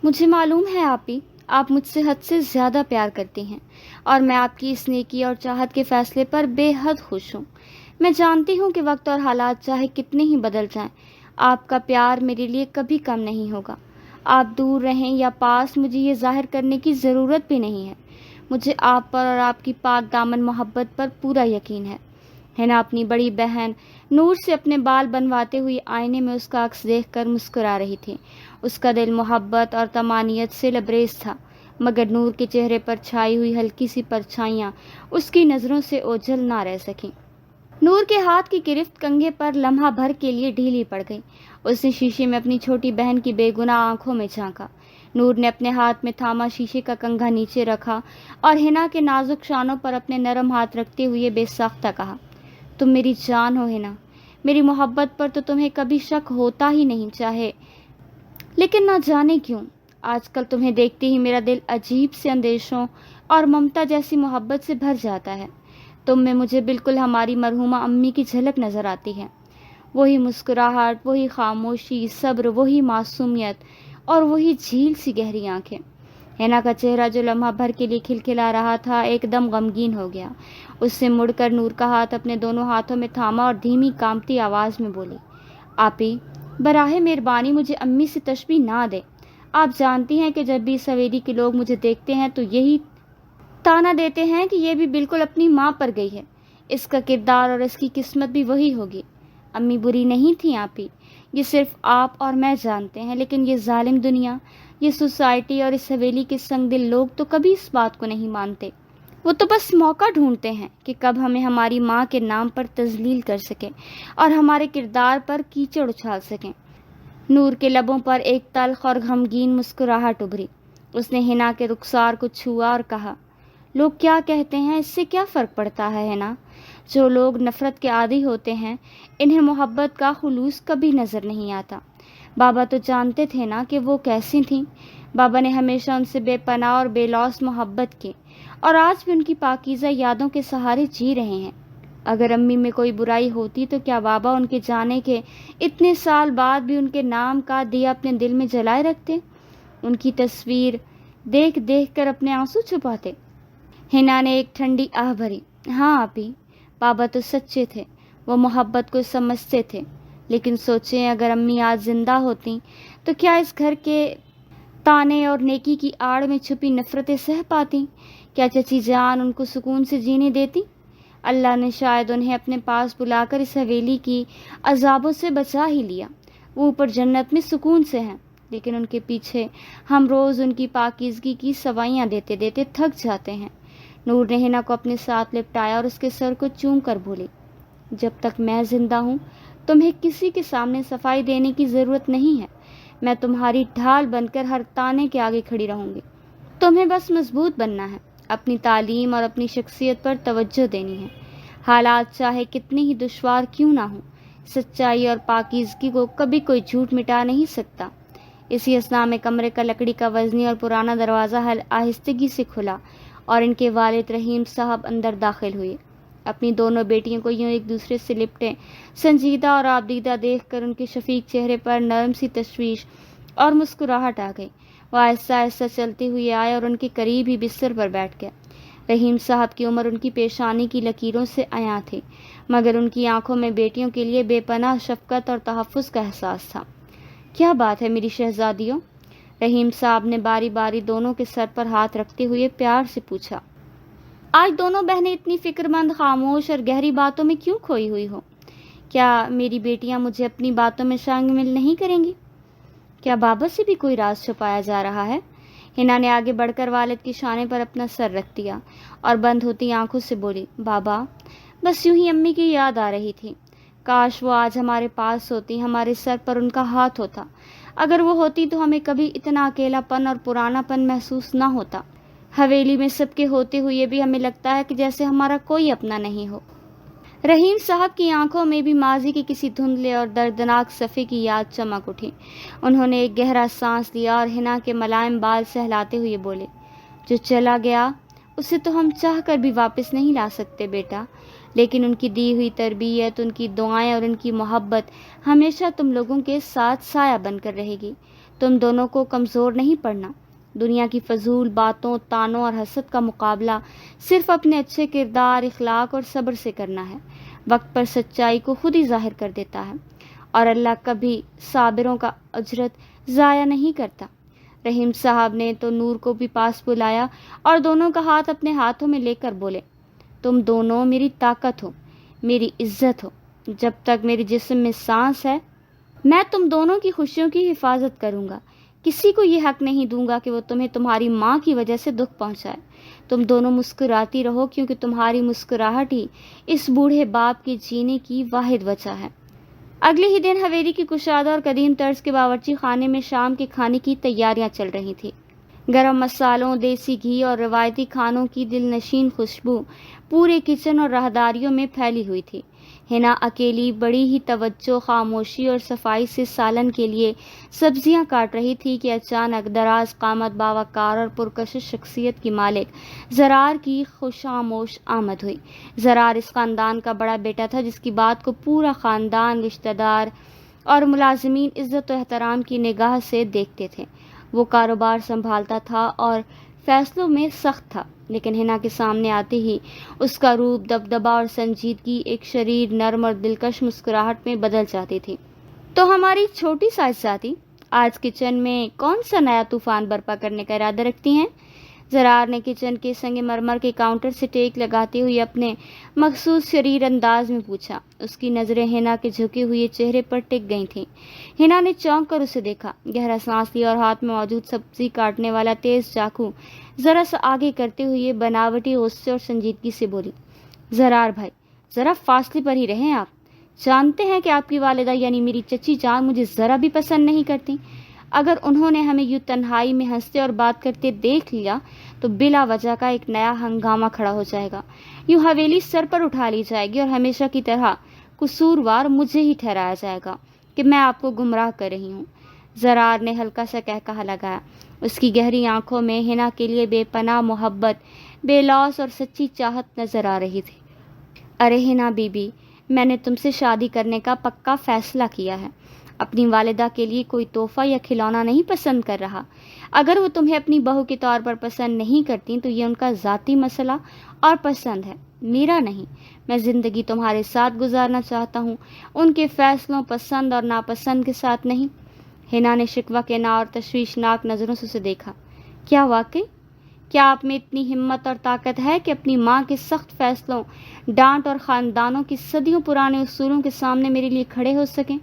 مجھے معلوم ہے آپی، آپ مجھ سے حد سے زیادہ پیار کرتی ہیں اور میں آپ کی اس نیکی اور چاہت کے فیصلے پر بے حد خوش ہوں۔ میں جانتی ہوں کہ وقت اور حالات چاہے کتنے ہی بدل جائیں، آپ کا پیار میرے لیے کبھی کم نہیں ہوگا۔ آپ دور رہیں یا پاس، مجھے یہ ظاہر کرنے کی ضرورت بھی نہیں ہے۔ مجھے آپ پر اور آپ کی پاک دامن محبت پر پورا یقین ہے۔ حنا اپنی بڑی بہن نور سے اپنے بال بنواتے ہوئے آئینے میں اس کا عکس دیکھ کر مسکرا رہی تھی۔ اس کا دل محبت اور طمانینت سے لبریز تھا، مگر نور کے چہرے پر چھائی ہوئی ہلکی سی پرچھائیاں اس کی نظروں سے اوجھل نہ رہ سکیں۔ نور کے ہاتھ کی گرفت کنگھے پر لمحہ بھر کے لیے ڈھیلی پڑ گئی۔ اس نے شیشے میں اپنی چھوٹی بہن کی بے گناہ آنکھوں میں جھانکا۔ نور نے اپنے ہاتھ میں تھاما شیشے کا کنگھا نیچے رکھا اور حنا کے نازک شانوں پر اپنے نرم ہاتھ رکھتے ہوئے بے ساختہ کہا، تم میری جان ہو حنا، میری محبت پر تو تمہیں کبھی شک ہوتا ہی نہیں، چاہے لیکن نہ جانے کیوں آج کل تمہیں دیکھتے ہی میرا دل عجیب سے اندیشوں اور ممتا جیسی محبت سے بھر جاتا ہے۔ تم میں مجھے بالکل ہماری مرحومہ امی کی جھلک نظر آتی ہے، وہی مسکراہٹ، وہی خاموشی، صبر، وہی معصومیت اور وہی جھیل سی گہری آنکھیں۔ حنا کا چہرہ جو لمحہ بھر کے لیے کھلکھلا رہا تھا ایک دم غمگین ہو گیا۔ اس سے مڑ کر نور کا ہاتھ اپنے دونوں ہاتھوں میں تھاما اور دھیمی کانپتی آواز میں بولی، آپی براہ مہربانی مجھے امی سے تشبیہ نہ دے۔ آپ جانتی ہیں کہ جب بھی اس حویلی کے لوگ مجھے دیکھتے ہیں تو یہی تانا دیتے ہیں کہ یہ بھی بالکل اپنی ماں پر گئی ہے، اس کا کردار اور اس کی قسمت بھی وہی ہوگی۔ امی بری نہیں تھیں آپی، یہ صرف آپ اور میں جانتے ہیں، لیکن یہ ظالم دنیا، یہ سوسائٹی اور اس حویلی کے سنگ دل لوگ تو کبھی اس بات کو نہیں مانتے۔ وہ تو بس موقع ڈھونڈتے ہیں کہ کب ہمیں ہماری ماں کے نام پر تذلیل کر سکیں اور ہمارے کردار پر کیچڑ اچھال سکیں۔ نور کے لبوں پر ایک تلخ اور غمگین مسکراہٹ ابھری۔ اس نے حنا کے رخسار کو چھوا اور کہا، لوگ کیا کہتے ہیں اس سے کیا فرق پڑتا ہے حنا؟ جو لوگ نفرت کے عادی ہوتے ہیں انہیں محبت کا خلوص کبھی نظر نہیں آتا۔ بابا تو جانتے تھے نا کہ وہ کیسی تھیں۔ بابا نے ہمیشہ ان سے بے پناہ اور بے لوث محبت کی اور آج بھی ان کی پاکیزہ یادوں کے سہارے جی رہے ہیں۔ اگر امی میں کوئی برائی ہوتی تو کیا بابا ان کے جانے کے اتنے سال بعد بھی ان کے نام کا دیا اپنے دل میں جلائے رکھتے، ان کی تصویر دیکھ دیکھ کر اپنے آنسو چھپاتے؟ حنا نے ایک ٹھنڈی آہ بھری۔ ہاں آپی، بابا تو سچے تھے، وہ محبت کو سمجھتے تھے، لیکن سوچیں اگر امی آج زندہ ہوتی تو کیا اس گھر کے تانے اور نیکی کی آڑ میں چھپی نفرتیں سہ پاتی؟ کیا چچی جان ان کو سکون سے جینے دیتی؟ اللہ نے شاید انہیں اپنے پاس بلا کر اس حویلی کی عذابوں سے بچا ہی لیا۔ وہ اوپر جنت میں سکون سے ہیں، لیکن ان کے پیچھے ہم روز ان کی پاکیزگی کی سوائیاں دیتے دیتے تھک جاتے ہیں۔ نور نے حنا کو اپنے ساتھ لپٹایا اور اس کے سر کو چوم کر بولی، جب تک میں زندہ ہوں تمہیں کسی کے سامنے صفائی دینے کی ضرورت نہیں ہے۔ میں تمہاری ڈھال بن کر ہر تانے کے آگے کھڑی رہوں گی۔ تمہیں بس مضبوط بننا ہے، اپنی تعلیم اور اپنی شخصیت پر توجہ دینی ہے۔ حالات چاہے کتنے ہی دشوار کیوں نہ ہوں، سچائی اور پاکیزگی کو کبھی کوئی جھوٹ مٹا نہیں سکتا۔ اسی اثناء میں کمرے کا لکڑی کا وزنی اور پرانا دروازہ آہستگی سے کھلا اور ان کے والد رحیم صاحب اندر داخل ہوئے۔ اپنی دونوں بیٹیوں کو یوں ایک دوسرے سے لپٹے سنجیدہ اور آبدیدہ دیکھ کر ان کے شفیق چہرے پر نرم سی تشویش اور مسکراہٹ آ گئی۔ وہ آہستہ آہستہ چلتے ہوئے آئے اور ان کے قریب ہی بستر پر بیٹھ گئے۔ رحیم صاحب کی عمر ان کی پیشانی کی لکیروں سے عیاں تھی، مگر ان کی آنکھوں میں بیٹیوں کے لیے بے پناہ شفقت اور تحفظ کا احساس تھا۔ کیا بات ہے میری شہزادیوں؟ رحیم صاحب نے باری باری دونوں کے سر پر ہاتھ رکھتے ہوئے پیار سے پوچھا۔ آج دونوں بہنیں اتنی فکر مند، خاموش اور گہری باتوں میں کیوں کھوئی ہوئی ہو؟ کیا میری بیٹیاں مجھے اپنی باتوں میں شامل نہیں کریں گی؟ کیا بابا سے بھی کوئی راز چھپایا جا رہا ہے؟ حنا نے آگے بڑھ کر والد کے شانے پر اپنا سر رکھ دیا اور بند ہوتی آنکھوں سے بولی، بابا بس یوں ہی امی کی یاد آ رہی تھی۔ کاش وہ آج ہمارے پاس ہوتی، ہمارے سر پر ان کا ہاتھ ہوتا۔ اگر وہ ہوتی تو ہمیں کبھی اتنا اکیلا پن اور پرانا پن محسوس نہ ہوتا۔ حویلی میں سب کے ہوتے ہوئے بھی ہمیں لگتا ہے کہ جیسے ہمارا کوئی اپنا نہیں ہو۔ رحیم صاحب کی آنکھوں میں بھی ماضی کے کسی دھندلے اور دردناک صفحے کی یاد چمک اٹھی۔ انہوں نے ایک گہرا سانس لیا اور حنا کے ملائم بال سہلاتے ہوئے بولے، جو چلا گیا اسے تو ہم چاہ کر بھی واپس نہیں لا سکتے بیٹا، لیکن ان کی دی ہوئی تربیت، ان کی دعائیں اور ان کی محبت ہمیشہ تم لوگوں کے ساتھ سایہ بن کر رہے گی۔ تم دونوں کو کمزور نہیں پڑنا۔ دنیا کی فضول باتوں، طعنوں اور حسد کا مقابلہ صرف اپنے اچھے کردار، اخلاق اور صبر سے کرنا ہے۔ وقت پر سچائی کو خود ہی ظاہر کر دیتا ہے، اور اللہ کبھی صابروں کا اجرت ضائع نہیں کرتا۔ رحیم صاحب نے تو نور کو بھی پاس بلایا اور دونوں کا ہاتھ اپنے ہاتھوں میں لے کر بولے، تم دونوں میری طاقت ہو، میری عزت ہو۔ جب تک میرے جسم میں سانس ہے میں تم دونوں کی خوشیوں کی حفاظت کروں گا۔ کسی کو یہ حق نہیں دوں گا کہ وہ تمہیں تمہاری ماں کی وجہ سے دکھ پہنچائے۔ تم دونوں مسکراتی رہو، کیونکہ تمہاری مسکراہٹ ہی اس بوڑھے باپ کے جینے کی واحد وجہ ہے۔ اگلے ہی دن حویلی کی کشادہ اور قدیم طرز کے باورچی خانے میں شام کے کھانے کی تیاریاں چل رہی تھیں۔ گرم مسالوں، دیسی گھی اور روایتی کھانوں کی دل نشین خوشبو پورے کچن اور راہداریوں میں پھیلی ہوئی تھی۔ حنا اکیلی بڑی ہی توجہ، خاموشی اور صفائی سے سالن کے لیے سبزیاں کاٹ رہی تھی کہ اچانک دراز قامت، باوقار اور پرکشش شخصیت کی مالک زرار کی خوشاموش آمد ہوئی۔ زرار اس خاندان کا بڑا بیٹا تھا، جس کی بات کو پورا خاندان، رشتہ دار اور ملازمین عزت و احترام کی نگاہ سے دیکھتے تھے۔ وہ کاروبار سنبھالتا تھا اور فیصلوں میں سخت تھا، لیکن حنا کے سامنے آتے ہی اس کا روپ، دبدبا اور سنجیدگی ایک شریر، نرم اور دلکش مسکراہٹ میں بدل جاتی تھی۔ تو ہماری چھوٹی صاحبزادی آج کچن میں کون سا نیا طوفان برپا کرنے کا ارادہ رکھتی ہیں؟ زرار نے کچن کے سنگ مرمر کے کاؤنٹر سے ٹیک لگاتے ہوئے اپنے مخصوص شریر انداز میں پوچھا۔ اس کی نظریں حنا کے جھکے ہوئے چہرے پر ٹک گئی تھیں۔ حنا نے چونک کر اسے دیکھا، گہرا سانس لیا اور ہاتھ میں موجود سبزی کاٹنے والا تیز چاقو ذرا سا آگے کرتے ہوئے بناوٹی غصے اور سنجیدگی سے بولی، زرار بھائی، ذرا فاصلے پر ہی رہیں۔ آپ جانتے ہیں کہ آپ کی والدہ یعنی میری چچی جان مجھے ذرا بھی پسند نہیں کرتی۔ اگر انہوں نے ہمیں یوں تنہائی میں ہنستے اور بات کرتے دیکھ لیا تو بلا وجہ کا ایک نیا ہنگامہ کھڑا ہو جائے گا۔ یوں حویلی سر پر اٹھا لی جائے گی اور ہمیشہ کی طرح قصوروار مجھے ہی ٹھہرایا جائے گا کہ میں آپ کو گمراہ کر رہی ہوں۔ زرار نے ہلکا سا قہقہہ لگایا۔ اس کی گہری آنکھوں میں حنا کے لیے بے پناہ محبت، بے لوث اور سچی چاہت نظر آ رہی تھی۔ ارے حنا بی بی، میں نے تم سے شادی کرنے کا پکا فیصلہ کیا ہے۔ اپنی والدہ کے لیے کوئی تحفہ یا کھلونا نہیں پسند کر رہا۔ اگر وہ تمہیں اپنی بہو کے طور پر پسند نہیں کرتی تو یہ ان کا ذاتی مسئلہ اور پسند ہے، میرا نہیں۔ میں زندگی تمہارے ساتھ گزارنا چاہتا ہوں، ان کے فیصلوں، پسند اور ناپسند کے ساتھ نہیں۔ حنا نے شکوہ کے نا اور تشویشناک نظروں سے اسے دیکھا۔ کیا واقعی؟ کیا آپ میں اتنی ہمت اور طاقت ہے کہ اپنی ماں کے سخت فیصلوں، ڈانٹ اور خاندانوں کی صدیوں پرانے اصولوں کے سامنے میرے لیے کھڑے ہو سکیں؟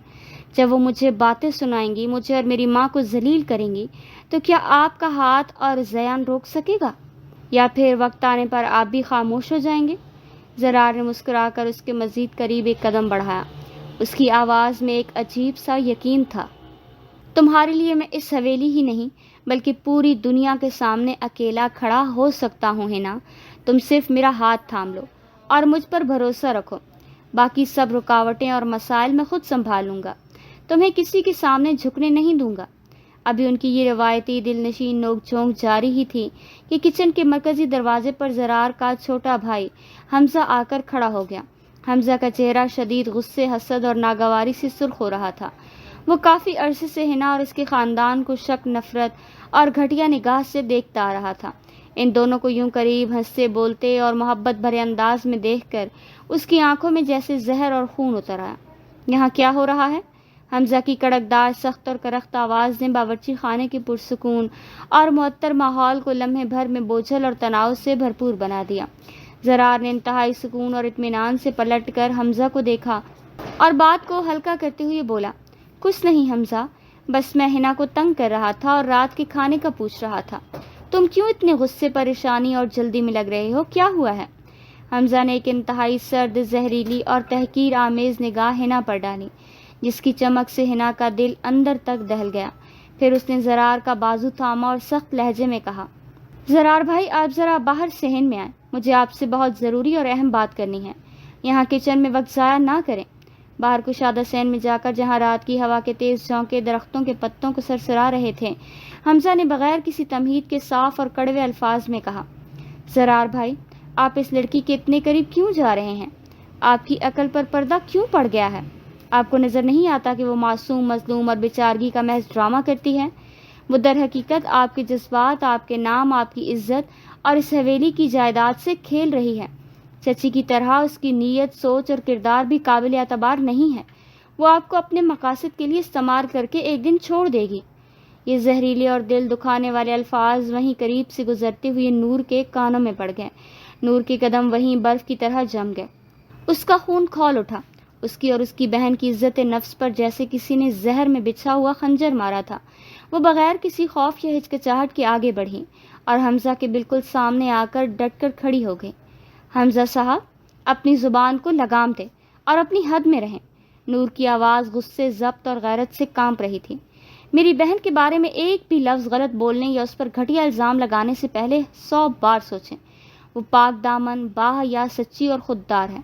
جب وہ مجھے باتیں سنائیں گی، مجھے اور میری ماں کو ذلیل کریں گی، تو کیا آپ کا ہاتھ اور زیان روک سکے گا؟ یا پھر وقت آنے پر آپ بھی خاموش ہو جائیں گے؟ زرار نے مسکرا کر اس کے مزید قریب ایک قدم بڑھایا۔ اس کی آواز میں ایک عجیب سا یقین تھا۔ تمہارے لیے میں اس حویلی ہی نہیں بلکہ پوری دنیا کے سامنے اکیلا کھڑا ہو سکتا ہوں حنا۔ تم صرف میرا ہاتھ تھام لو اور مجھ پر بھروسہ رکھو۔ باقی سب رکاوٹیں اور مسائل میں خود سنبھال لوں گا۔ تمہیں کسی کے سامنے جھکنے نہیں دوں گا۔ ابھی ان کی یہ روایتی دل نشین نوک جھونک جاری ہی تھی کہ کچن کے مرکزی دروازے پر زرار کا چھوٹا بھائی حمزہ آ کر کھڑا ہو گیا۔ حمزہ کا چہرہ شدید غصے، حسد اور ناگواری سے سرخ ہو رہا تھا۔ وہ کافی عرصے سے حنا اور اس کے خاندان کو شک، نفرت اور گھٹیا نگاہ سے دیکھتا آ رہا تھا۔ ان دونوں کو یوں قریب، ہنستے بولتے اور محبت بھرے انداز میں دیکھ کر اس کی آنکھوں میں جیسے زہر اور خون اتر آیا۔ یہاں کیا ہو رہا ہے؟ حمزہ کی کڑکدار، سخت اور کرخت آواز نے باورچی خانے کے پرسکون اور معطر ماحول کو لمحے بھر میں بوجھل اور تناؤ سے بھرپور بنا دیا۔ زرار نے انتہائی سکون اور اطمینان سے پلٹ کر حمزہ کو دیکھا اور بات کو ہلکا کرتے ہوئے بولا، کچھ نہیں حمزہ، بس میں حنا کو تنگ کر رہا تھا اور رات کے کھانے کا پوچھ رہا تھا۔ تم کیوں اتنے غصے، پریشانی اور جلدی میں لگ رہے ہو؟ کیا ہوا ہے؟ حمزہ نے ایک انتہائی سرد، زہریلی اور تحقیر آمیز نگاہ حنا پر ڈالی، جس کی چمک سے حنا کا دل اندر تک دہل گیا۔ پھر اس نے زرار کا بازو تھاما اور سخت لہجے میں کہا، زرار بھائی، آپ ذرا باہر صحن میں آئیں، مجھے آپ سے بہت ضروری اور اہم بات کرنی ہے۔ یہاں کچن میں وقت ضائع نہ کریں۔ باہر کشادہ صحن میں جا کر، جہاں رات کی ہوا کے تیز جھونکے درختوں کے پتوں کو سرسرا رہے تھے، حمزہ نے بغیر کسی تمہید کے صاف اور کڑوے الفاظ میں کہا، زرار بھائی، آپ اس لڑکی کے اتنے قریب کیوں جا رہے ہیں؟ آپ کی عقل پر پردہ کیوں پڑ گیا ہے؟ آپ کو نظر نہیں آتا کہ وہ معصوم، مظلوم اور بیچارگی کا محض ڈرامہ کرتی ہے؟ وہ در حقیقت آپ کے جذبات، آپ کے نام، آپ کی عزت اور اس حویلی کی جائیداد سے کھیل رہی ہے۔ چچی کی طرح اس کی نیت، سوچ اور کردار بھی قابل اعتبار نہیں ہے۔ وہ آپ کو اپنے مقاصد کے لیے استعمال کر کے ایک دن چھوڑ دے گی۔ یہ زہریلے اور دل دکھانے والے الفاظ وہیں قریب سے گزرتے ہوئے نور کے کانوں میں پڑ گئے۔ نور کے قدم وہیں برف کی طرح جم گئے۔ اس کا خون کھول اٹھا۔ اس کی اور اس کی بہن کی عزت نفس پر جیسے کسی نے زہر میں بچھا ہوا خنجر مارا تھا۔ وہ بغیر کسی خوف یا ہچکچاہٹ کے آگے بڑھی اور حمزہ کے بالکل سامنے آ کر ڈٹ کر کھڑی ہو گئی۔ حمزہ صاحب، اپنی زبان کو لگام دے اور اپنی حد میں رہیں۔ نور کی آواز غصے، ضبط اور غیرت سے کانپ رہی تھی۔ میری بہن کے بارے میں ایک بھی لفظ غلط بولنے یا اس پر گھٹیا الزام لگانے سے پہلے 100 بار سوچیں۔ وہ پاک دامن، باحیا، سچی اور خوددار ہے۔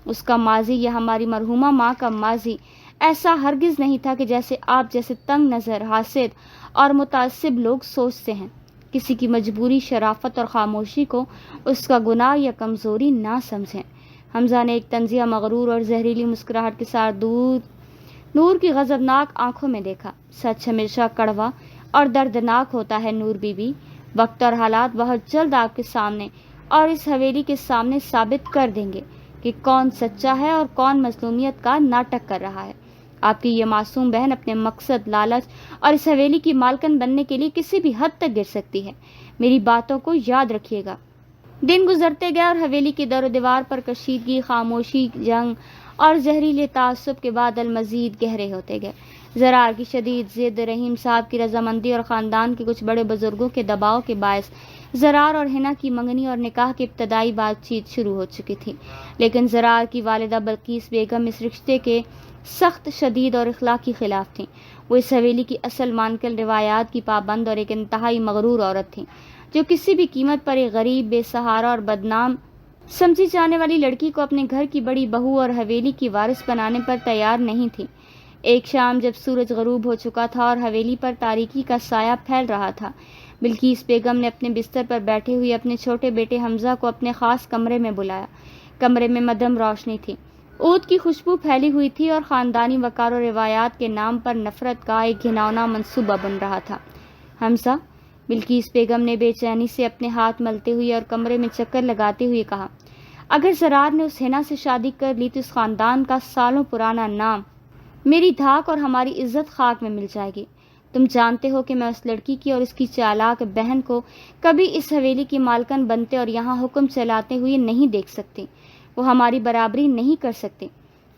اس کا ماضی یا ہماری مرحومہ ماں کا ماضی ایسا ہرگز نہیں تھا کہ جیسے آپ جیسے تنگ نظر، حاسد اور متعصب لوگ سوچتے ہیں۔ کسی کی مجبوری، شرافت اور خاموشی کو اس کا گناہ یا کمزوری نہ سمجھیں۔ حمزہ نے ایک طنزیہ مغرور اور زہریلی مسکراہٹ کے ساتھ نور کی غضبناک آنکھوں میں دیکھا۔ سچ ہمیشہ کڑوا اور دردناک ہوتا ہے نور بی بی۔ وقت اور حالات بہت جلد آپ کے سامنے اور اس حویلی کے سامنے ثابت کر دیں گے کہ کون سچا ہے اور کون مظلومیت کا ناٹک کر رہا ہے۔ آپ کی یہ معصوم بہن اپنے مقصد، لالچ اور اس حویلی کی مالکن بننے کے لیے کسی بھی حد تک گر سکتی ہے۔ میری باتوں کو یاد رکھیے گا۔ دن گزرتے گئے اور حویلی کی در و دیوار پر کشیدگی، خاموشی، جنگ اور زہریلے تعصب کے بادل مزید گہرے ہوتے گئے۔ زرار کی شدید ضد، رحیم صاحب کی رضامندی اور خاندان کے کچھ بڑے بزرگوں کے دباؤ کے باعث زرار اور حنا کی منگنی اور نکاح کی ابتدائی بات چیت شروع ہو چکی تھی، لیکن زرار کی والدہ بلقیس بیگم اس رشتے کے سخت، شدید اور اخلاقی خلاف تھیں۔ وہ اس حویلی کی اصل مانکل روایات کی پابند اور ایک انتہائی مغرور عورت تھیں، جو کسی بھی قیمت پر ایک غریب، بے سہارا اور بدنام سمجھی جانے والی لڑکی کو اپنے گھر کی بڑی بہو اور حویلی کی وارث بنانے پر تیار نہیں تھی۔ ایک شام جب سورج غروب ہو چکا تھا اور حویلی پر تاریکی کا سایہ پھیل رہا تھا، بلقیس بیگم نے اپنے بستر پر بیٹھے ہوئے اپنے چھوٹے بیٹے حمزہ کو اپنے خاص کمرے میں بلایا۔ کمرے میں مدھم روشنی تھی، عود کی خوشبو پھیلی ہوئی تھی اور خاندانی وقار و روایات کے نام پر نفرت کا ایک گھناؤنا منصوبہ بن رہا تھا۔ حمزہ، بلقیس بیگم نے بے چینی سے اپنے ہاتھ ملتے ہوئے اور کمرے میں چکر لگاتے ہوئے کہا، اگر زرار نے اس حنا سے شادی کر لی تو اس خاندان کا سالوں پرانا نام، میری دھاک اور ہماری عزت خاک میں مل جائے گی۔ تم جانتے ہو کہ میں اس لڑکی کی اور اس کی چالاک بہن کو کبھی اس حویلی کی مالکن بنتے اور یہاں حکم چلاتے ہوئے نہیں دیکھ سکتی۔ وہ ہماری برابری نہیں کر سکتی۔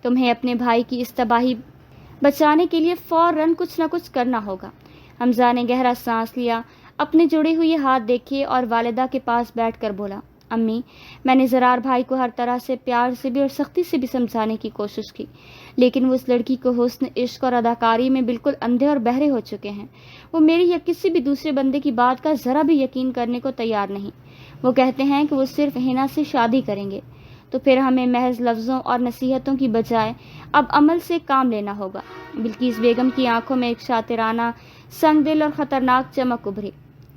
تمہیں اپنے بھائی کی اس تباہی بچانے کے لیے فوراً کچھ نہ کچھ کرنا ہوگا۔ حمزہ نے گہرا سانس لیا، اپنے جڑے ہوئے ہاتھ دیکھے اور والدہ کے پاس بیٹھ کر بولا، امی، میں نے زرار بھائی کو ہر طرح سے پیار سے بھی اور سختی سے بھی سمجھانے کی کوشش کی، لیکن وہ اس لڑکی کو حسن، عشق اور اداکاری میں بالکل اندھے اور بہرے ہو چکے ہیں۔ وہ میری یا کسی بھی دوسرے بندے کی بات کا ذرا بھی یقین کرنے کو تیار نہیں۔ وہ کہتے ہیں کہ وہ صرف حنا سے شادی کریں گے، تو پھر ہمیں محض لفظوں اور نصیحتوں کی بجائے اب عمل سے کام لینا ہوگا۔ بلقیس بیگم کی آنکھوں میں ایک شاطرانہ، سنگ دل اور خطرناک چمک ابھری۔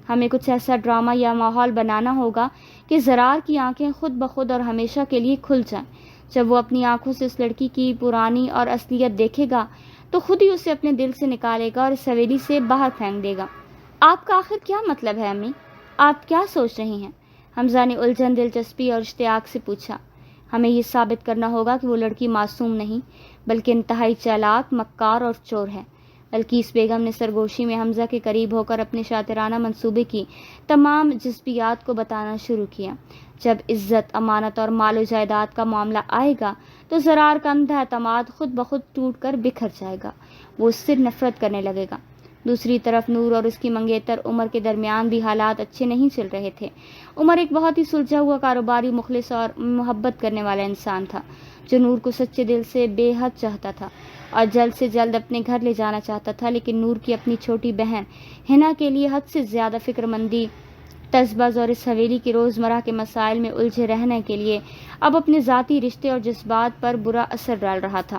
ہمیں کچھ ایسا ڈرامہ یا ماحول بنانا ہوگا کہ زرار کی آنکھیں خود بخود اور ہمیشہ کے لیے کھل جائیں۔ جب وہ اپنی آنکھوں سے اس لڑکی کی پرانی اور اصلیت دیکھے گا تو خود ہی اسے اپنے دل سے نکالے گا اور اس حویلی سے باہر پھینک دے گا۔ آپ کا آخر کیا مطلب ہے امی؟ آپ کیا سوچ رہی ہیں؟ حمزہ نے الجھن، دلچسپی اور اشتیاق سے پوچھا۔ ہمیں یہ ثابت کرنا ہوگا کہ وہ لڑکی معصوم نہیں بلکہ انتہائی چالاک، مکار اور چور ہے۔ بلقیس بیگم نے سرگوشی میں حمزہ کے قریب ہو کر اپنے شاطرانہ منصوبے کی تمام جزئیات کو بتانا شروع کیا۔ جب عزت، امانت اور مال و جائیداد کا معاملہ آئے گا تو زرار کا اندھا اعتماد خود بخود ٹوٹ کر بکھر جائے گا، وہ اس سے نفرت کرنے لگے گا۔ دوسری طرف نور اور اس کی منگیتر عمر کے درمیان بھی حالات اچھے نہیں چل رہے تھے۔ عمر ایک بہت ہی سلجھا ہوا کاروباری، مخلص اور محبت کرنے والا انسان تھا، جو نور کو سچے دل سے بے حد چاہتا تھا اور جلد سے جلد اپنے گھر لے جانا چاہتا تھا، لیکن نور کی اپنی چھوٹی بہن حنا کے لیے حد سے زیادہ فکر مندی، تذبذ اور اس حویلی کے روزمرہ کے مسائل میں الجھے رہنے کے لیے اب اپنے ذاتی رشتے اور جذبات پر برا اثر ڈال رہا تھا۔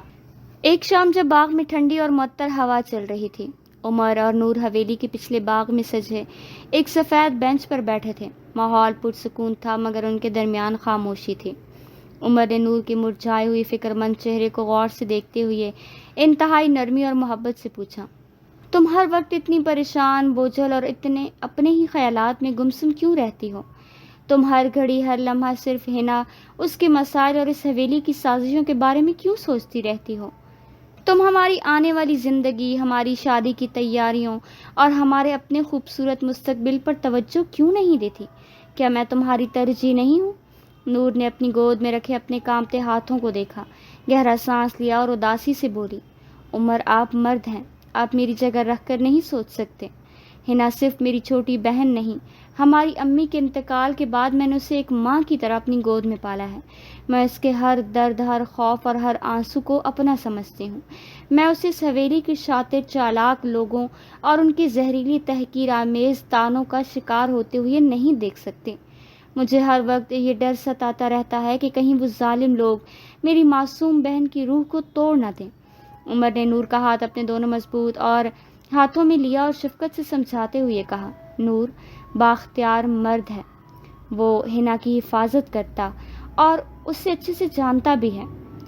ایک شام جب باغ میں ٹھنڈی اور معطر ہوا چل رہی تھی، عمر اور نور حویلی کے پچھلے باغ میں سجے ایک سفید بینچ پر بیٹھے تھے۔ ماحول پرسکون تھا مگر ان کے درمیان خاموشی تھی۔ عمر نے نور کے مرجھائے ہوئے فکر مند چہرے کو غور سے دیکھتے ہوئے انتہائی نرمی اور محبت سے پوچھا، تم ہر وقت اتنی پریشان، بوجھل اور اتنے اپنے ہی خیالات میں گمسم کیوں رہتی ہو؟ تم ہر گھڑی ہر لمحہ صرف ہنا، اس کے مسائل اور اس حویلی کی سازشوں کے بارے میں کیوں سوچتی رہتی ہو؟ تم ہماری آنے والی زندگی، ہماری شادی کی تیاریوں اور ہمارے اپنے خوبصورت مستقبل پر توجہ کیوں نہیں دیتی؟ کیا میں تمہاری ترجیح نہیں ہوں؟ نور نے اپنی گود میں رکھے اپنے کانپتے ہاتھوں کو دیکھا، گہرا سانس لیا اور اداسی سے بولی، عمر آپ مرد ہیں، آپ میری جگہ رکھ کر نہیں سوچ سکتے۔ ہنا صرف میری چھوٹی بہن نہیں، ہماری امی کے انتقال کے بعد میں نے اسے ایک ماں کی طرح اپنی گود میں پالا ہے۔ میں اس کے ہر درد، ہر خوف اور ہر آنسو کو اپنا سمجھتی ہوں۔ میں اسے اس حویلی کے شاطر چالاک لوگوں اور ان کی زہریلی تحقیر آمیز طعنوں کا شکار ہوتے ہوئے نہیں دیکھ سکتی۔ مجھے ہر وقت یہ ڈر ستاتا رہتا ہے کہ کہیں وہ ظالم لوگ میری معصوم بہن کی روح کو توڑ نہ دیں۔ عمر نے نور کا ہاتھ اپنے دونوں مضبوط اور ہاتھوں میں لیا اور شفقت سے سمجھاتے ہوئے کہا، نور بااختیار مرد ہے، وہ ہنا کی حفاظت کرتا اور اسے اچھے سے جانتا بھی ہے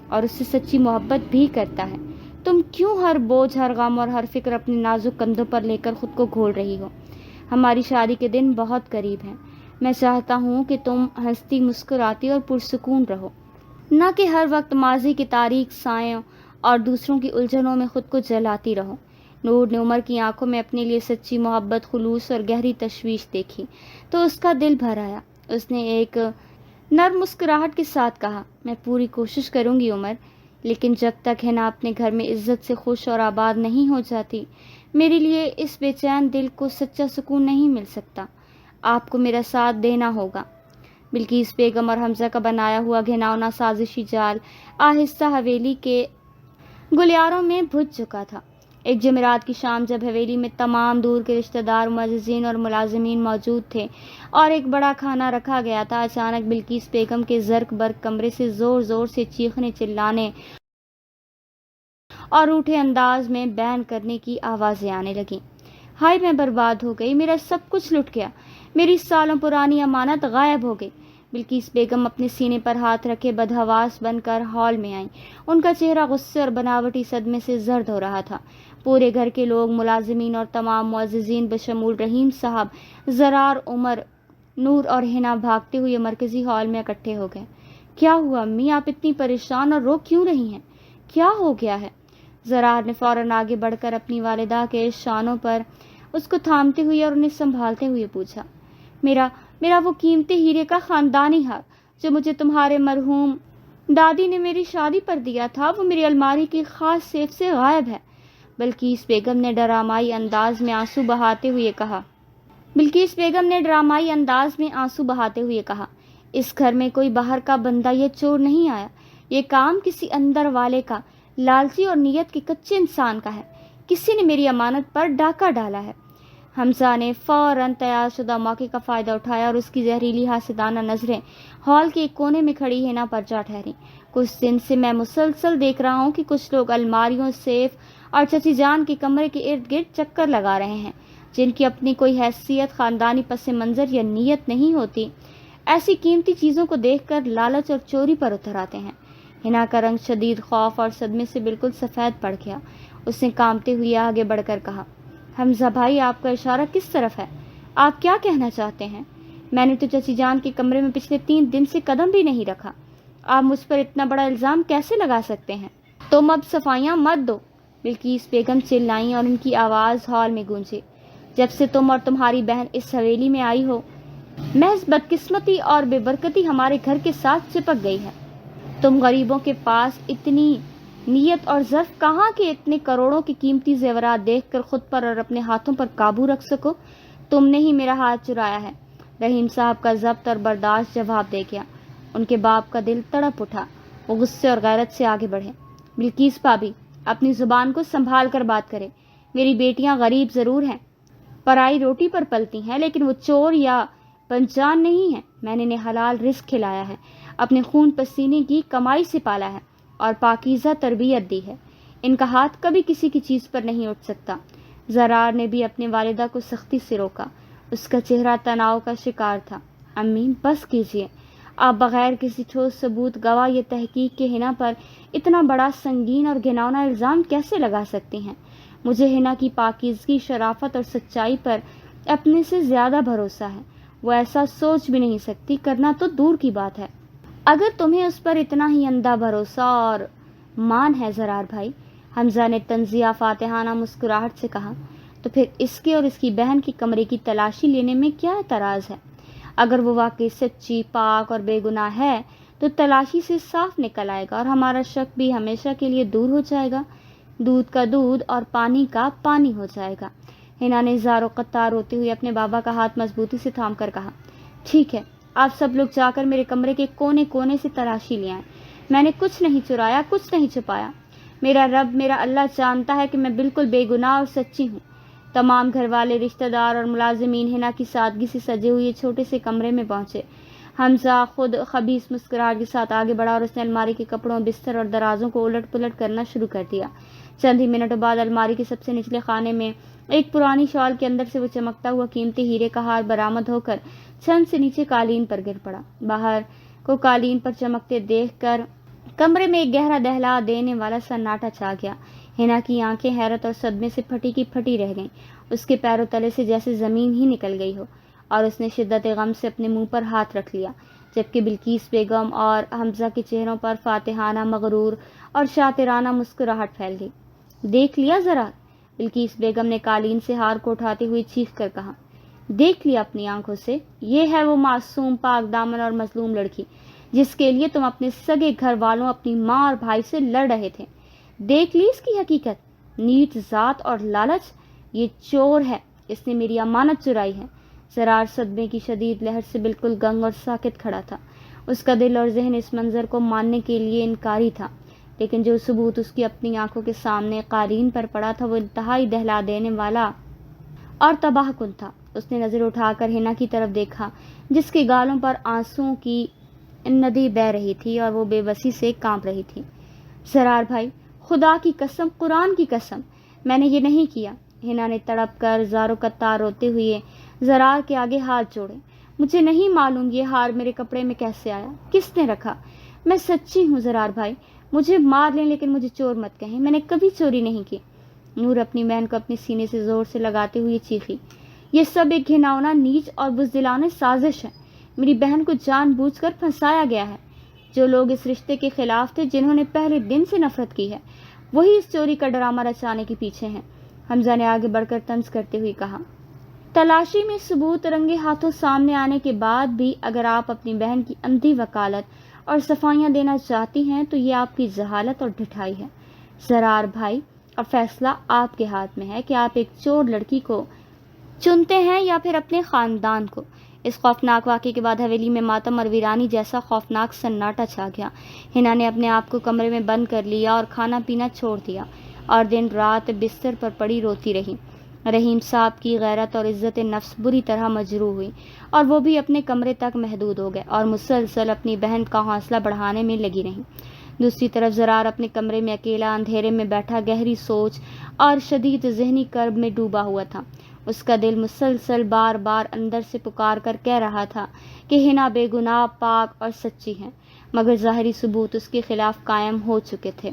اور اس سے سچی محبت بھی کرتا ہے۔ تم کیوں ہر بوجھ، ہر غم اور ہر فکر اپنے نازک کندھوں پر لے کر خود کو گھول رہی ہو؟ ہماری شادی کے دن بہت قریب ہیں۔ میں چاہتا ہوں کہ تم ہنستی، مسکراتی اور پرسکون رہو، نہ کہ ہر وقت ماضی کے تاریک سایوں اور دوسروں کی الجھنوں میں خود کو جلاتی رہو۔ نور نے عمر کی آنکھوں میں اپنے لیے سچی محبت، خلوص اور گہری تشویش دیکھی تو اس کا دل بھر آیا۔ اس نے ایک نرم مسکراہٹ کے ساتھ کہا، میں پوری کوشش کروں گی عمر، لیکن جب تک ہنا اپنے گھر میں عزت سے خوش اور آباد نہیں ہو جاتی، میرے لیے اس بے چین دل کو سچا سکون نہیں مل سکتا۔ آپ کو میرا ساتھ دینا ہوگا۔ بلقیس بیگم اور حمزہ کا بنایا ہوا گھناؤنا سازشی جال آہستہ حویلی کے گلیاروں میں بھج چکا تھا۔ ایک جمعرات کی شام جب حویلی میں تمام دور کے رشتہ دار، معززین اور ملازمین موجود تھے اور ایک بڑا کھانا رکھا گیا تھا، اچانک بلقیس بیگم کے زرق برق کمرے سے زور زور سے چیخنے، چلانے اور روٹھے انداز میں بیان کرنے کی آوازیں آنے لگیں۔ ہائے میں برباد ہو گئی، میرا سب کچھ لٹ گیا، میری سالوں پرانی امانت غائب ہو گئی۔ بلقیس بیگم اپنے سینے پر ہاتھ رکھے بدحواس بن کر ہال میں آئیں۔ ان کا چہرہ غصے اور بناوٹی صدمے سے زرد ہو رہا تھا۔ پورے گھر کے لوگ، ملازمین اور تمام معززین بشمول رحیم صاحب، زرار، عمر، نور اور ہنا بھاگتے ہوئے مرکزی ہال میں اکٹھے ہو گئے۔ کیا ہوا امی، آپ اتنی پریشان اور رو کیوں رہی ہیں؟ کیا ہو گیا ہے؟ زرار نے فوراً آگے بڑھ کر اپنی والدہ کے شانوں پر اس کو تھامتے ہوئے اور انہیں سنبھالتے ہوئے پوچھا، میرا وہ قیمتی ہیرے کا خاندانی ہار جو مجھے تمہارے مرحوم دادی نے میری شادی پر دیا تھا، وہ میری الماری کی خاص سیف سے غائب ہے۔ بلقیس بیگم نے ڈرامائی انداز میں آنسو بہاتے ہوئے کہا، اس گھر میں کوئی باہر کا بندہ یا چور نہیں آیا، یہ کام کسی اندر والے کا، لالچی اور نیت کے کچے انسان کا ہے۔ کسی نے میری امانت پر ڈاکہ ڈالا ہے۔ حمزہ نے فوراً تیار شدہ موقع کا فائدہ اٹھایا اور اس کی زہریلی حاسدانہ نظریں ہال کے ایک کونے میں کھڑی ہنا پر جا ٹھہریں۔ کچھ دن سے میں مسلسل دیکھ رہا ہوں کہ کچھ لوگ الماریوں، سیف اور چچی جان کے کمرے کے ارد گرد چکر لگا رہے ہیں، جن کی اپنی کوئی حیثیت، خاندانی پس منظر یا نیت نہیں ہوتی، ایسی قیمتی چیزوں کو دیکھ کر لالچ اور چوری پر اتر آتے ہیں۔ ہنا کا رنگ شدید خوف اور صدمے سے بالکل سفید پڑ گیا۔ اس نے کانپتے ہوئے آگے بڑھ کر کہا، حمزہ بھائی، آپ کا اشارہ کس طرف ہے؟ آپ کیا کہنا چاہتے ہیں؟ میں نے تو چچی جان کے کمرے میں پچھلے 3 دن سے قدم بھی نہیں رکھا۔ آپ مجھ پر اتنا بڑا الزام کیسے لگا سکتے ہیں؟ تم اب صفائیاں مت دو، بلقیس بیگم چلائیں اور ان کی آواز ہال میں گونجی۔ جب سے تم اور تمہاری بہن اس حویلی میں آئی ہو، محض بدقسمتی اور بے برکتی ہمارے گھر کے ساتھ چپک گئی ہے۔ تم غریبوں کے پاس اتنی نیت اور ظرف کہاں کہ اتنے کروڑوں کے قیمتی زیورات دیکھ کر خود پر اور اپنے ہاتھوں پر قابو رکھ سکو؟ تم نے ہی میرا ہاتھ چرایا ہے۔ رحیم صاحب کا ضبط اور برداشت جواب دے گیا۔ ان کے باپ کا دل تڑپ اٹھا۔ وہ غصے اور غیرت سے آگے بڑھے۔ بلقیس بھابی، اپنی زبان کو سنبھال کر بات کرے۔ میری بیٹیاں غریب ضرور ہیں، پرائی روٹی پر پلتی ہیں، لیکن وہ چور یا بنجان نہیں ہیں۔ میں نے انہیں حلال رزق کھلایا ہے، اپنے خون پسینے کی کمائی سے پالا ہے اور پاکیزہ تربیت دی ہے۔ ان کا ہاتھ کبھی کسی کی چیز پر نہیں اٹھ سکتا۔ زرار نے بھی اپنی والدہ کو سختی سے روکا۔ اس کا چہرہ تناؤ کا شکار تھا۔ امی بس کیجیے، آپ بغیر کسی ٹھوس ثبوت، گواہ یا تحقیق کے ہنا پر اتنا بڑا، سنگین اور گھناؤنا الزام کیسے لگا سکتی ہیں؟ مجھے ہنا کی پاکیزگی، شرافت اور سچائی پر اپنے سے زیادہ بھروسہ ہے۔ وہ ایسا سوچ بھی نہیں سکتی، کرنا تو دور کی بات ہے۔ اگر تمہیں اس پر اتنا ہی اندھا بھروسہ اور مان ہے زرار بھائی، حمزہ نے طنزیہ فاتحانہ مسکراہٹ سے کہا، تو پھر اس کے اور اس کی بہن کے کمرے کی تلاشی لینے میں کیا اعتراض ہے؟ اگر وہ واقعی سچی، پاک اور بے گناہ ہے تو تلاشی سے صاف نکل آئے گا اور ہمارا شک بھی ہمیشہ کے لیے دور ہو جائے گا، دودھ کا دودھ اور پانی کا پانی ہو جائے گا۔ ہنا نے زارو قطار روتے ہوئے اپنے بابا کا ہاتھ مضبوطی سے تھام کر کہا، ٹھیک ہے، آپ سب لوگ جا کر میرے کمرے کے کونے کونے سے تلاشی لے آئیں۔ میں نے کچھ نہیں چرایا، کچھ نہیں چھپایا۔ میرا رب، میرا اللہ جانتا ہے کہ میں بالکل بے گناہ اور سچی ہوں۔ تمام گھر والے، رشتہ دار اور ملازمین ہنا کی سادگی سے سجے ہوئے چھوٹے سے کمرے میں پہنچے۔ حمزہ خود خبیث مسکراہٹ کے ساتھ آگے بڑھا اور اس نے الماری کے کپڑوں، بستر اور درازوں کو الٹ پلٹ کرنا شروع کر دیا۔ چند ہی منٹوں بعد الماری کے سب سے نچلے خانے میں ایک پرانی شال کے اندر سے وہ چمکتا ہوا قیمتی ہیرے کا ہار برآمد ہو کر چھن سے نیچے قالین پر گر پڑا۔ باہر کو قالین پر چمکتے دیکھ کر کمرے میں ایک گہرا دہلا دینے والا سناٹا چھا گیا۔ ہنا کی آنکھیں حیرت اور صدمے سے پھٹی کی پھٹی رہ گئیں۔ اس کے پیروں تلے سے جیسے زمین ہی نکل گئی ہو، اور اس نے شدت غم سے اپنے منہ پر ہاتھ رکھ لیا، جبکہ بلقیس بیگم اور حمزہ کے چہروں پر فاتحانہ، مغرور اور شاطرانہ مسکراہٹ پھیل گئی۔ دیکھ لیا ذرا، بلقیس بیگم نے قالین سے ہار کو اٹھاتے ہوئے چیخ کر کہا، دیکھ لیا اپنی آنکھوں سے، یہ ہے وہ معصوم، پاک دامن اور مظلوم لڑکی جس کے لیے تم اپنے سگے گھر والوں، اپنی ماں اور بھائی سے لڑ رہے تھے۔ دیکھ لی اس کی حقیقت، نیچ ذات اور لالچ، یہ چور ہے، اس نے میری امانت چرائی ہے۔ زرار صدمے کی شدید لہر سے بالکل گنگ اور ساکت کھڑا تھا۔ اس کا دل اور ذہن اس منظر کو ماننے کے لیے انکاری تھا، لیکن جو ثبوت اس کی اپنی آنکھوں کے سامنے قالین پر پڑا تھا وہ انتہائی دہلا دینے والا اور تباہ کن تھا۔ اس نے نظر اٹھا کر ہنا کی طرف دیکھا، جس کے گالوں پر آنسوؤں کی ندی بہہ رہی تھی اور وہ بے بسی سے کانپ رہی تھی۔ زرار بھائی، خدا کی قسم، قرآن کی قسم، میں نے یہ نہیں کیا۔ ہنا نے تڑپ کر زارو قطار روتے ہوئے زرار کے آگے ہاتھ جوڑے۔ مجھے نہیں معلوم یہ ہار میرے کپڑے میں کیسے آیا، کس نے رکھا۔ میں سچی ہوں زرار بھائی، مجھے مار لیں لیکن مجھے چور مت کہیں، میں نے کبھی چوری نہیں کی۔ نور اپنی بہن کو اپنے سینے سے زور سے لگاتے ہوئے چیخی، یہ سب ایک گھناؤنا، نیچ اور بزدلانہ سازش ہے۔ میری بہن کو جان بوجھ کر پھنسایا گیا ہے۔ جو لوگ اس رشتے کے خلاف تھے، جنہوں نے پہلے دن سے نفرت کی ہے، وہی اس چوری کا ڈرامہ رچانے کے پیچھے ہیں۔ حمزہ نے آگے بڑھ کر طنز کرتے ہوئے کہا، تلاشی میں ثبوت رنگے ہاتھوں سامنے آنے کے بعد بھی اگر آپ اپنی بہن کی اندھی وکالت اور صفائیاں دینا چاہتی ہیں تو یہ آپ کی جہالت اور ڈھٹائی ہے۔ زرار بھائی، اب فیصلہ آپ کے ہاتھ میں ہے کہ آپ ایک چور لڑکی کو چنتے ہیں یا پھر اپنے خاندان کو۔ اس خوفناک واقعے کے بعد حویلی میں ماتم اور ویرانی جیسا خوفناک سناٹا چھا گیا۔ ہنا نے اپنے آپ کو کمرے میں بند کر لیا اور کھانا پینا چھوڑ دیا، اور دن رات بستر پر پڑی روتی رہی۔ رحیم صاحب کی غیرت اور عزت نفس بری طرح مجروح ہوئی، اور وہ بھی اپنے کمرے تک محدود ہو گئے اور مسلسل اپنی بہن کا حوصلہ بڑھانے میں لگی رہیں۔ دوسری طرف زرار اپنے کمرے میں اکیلا اندھیرے میں بیٹھا گہری سوچ اور شدید ذہنی کرب میں ڈوبا ہوا تھا۔ اس کا دل مسلسل بار بار اندر سے پکار کر کہہ رہا تھا کہ ہنا بے گناہ، پاک اور سچی ہے، مگر ظاہری ثبوت اس کے خلاف قائم ہو چکے تھے۔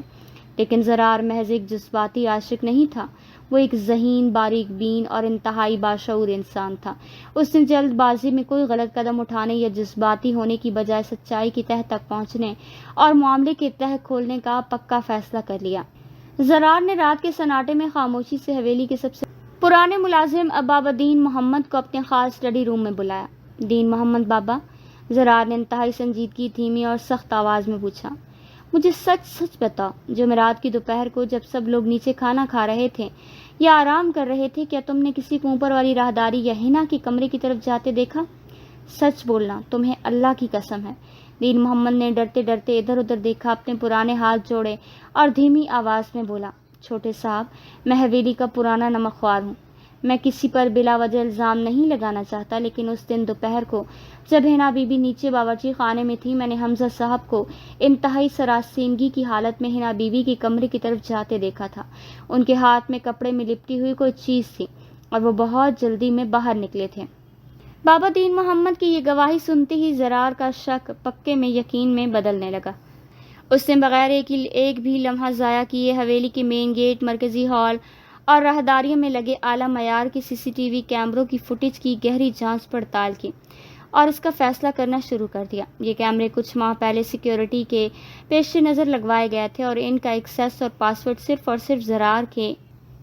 لیکن زرار محض ایک جذباتی عاشق نہیں تھا، وہ ایک ذہین، باریک بین اور انتہائی باشعور انسان تھا۔ اس نے جلد بازی میں کوئی غلط قدم اٹھانے یا جذباتی ہونے کی بجائے سچائی کی تہہ تک پہنچنے اور معاملے کے تہہ کھولنے کا پکا فیصلہ کر لیا۔ زرار نے رات کے سناٹے میں خاموشی سے حویلی کے سب سے پرانے ملازم بابا دین محمد کو اپنے خاص اسٹڈی روم میں بلایا۔ دین محمد بابا، زرار نے انتہائی سنجیدگی، دھیمی اور سخت آواز میں پوچھا، مجھے سچ سچ بتاؤ، جمعرات کی دوپہر کو جب سب لوگ نیچے کھانا کھا رہے تھے یا آرام کر رہے تھے، کیا تم نے کسی کو اوپر والی راہداری یا ہنا کے کمرے کی طرف جاتے دیکھا؟ سچ بولنا، تمہیں اللہ کی قسم ہے۔ دین محمد نے ڈرتے ڈرتے ادھر ادھر دیکھا، اپنے پرانے ہاتھ جوڑے اور دھیمی آواز میں بولا، چھوٹے صاحب، میں حویلی کا پرانا نمک خوار ہوں۔ میں کسی پر بلا وجہ الزام نہیں لگانا چاہتا، لیکن اس دن دوپہر کو جب ہنا بی بی نیچے باورچی خانے میں تھی، میں نے حمزہ صاحب کو انتہائی سراسیمگی کی حالت میں ہنا بی بی کے کمرے کی طرف جاتے دیکھا تھا۔ ان کے ہاتھ میں کپڑے میں لپٹی ہوئی کوئی چیز تھی اور وہ بہت جلدی میں باہر نکلے تھے۔ بابا دین محمد کی یہ گواہی سنتے ہی زرار کا شک پکے میں یقین میں بدلنے لگا۔ اس نے بغیر ایک بھی لمحہ ضائع کیے حویلی کے مین گیٹ، مرکزی ہال اور راہداریوں میں لگے اعلیٰ معیار کے CCTV کیمروں کی فوٹیج کی گہری جانچ پڑتال کی اور اس کا فیصلہ کرنا شروع کر دیا۔ یہ کیمرے کچھ ماہ پہلے سیکیورٹی کے پیش نظر لگوائے گئے تھے اور ان کا ایکسیس اور پاسورڈ صرف اور صرف زرار کے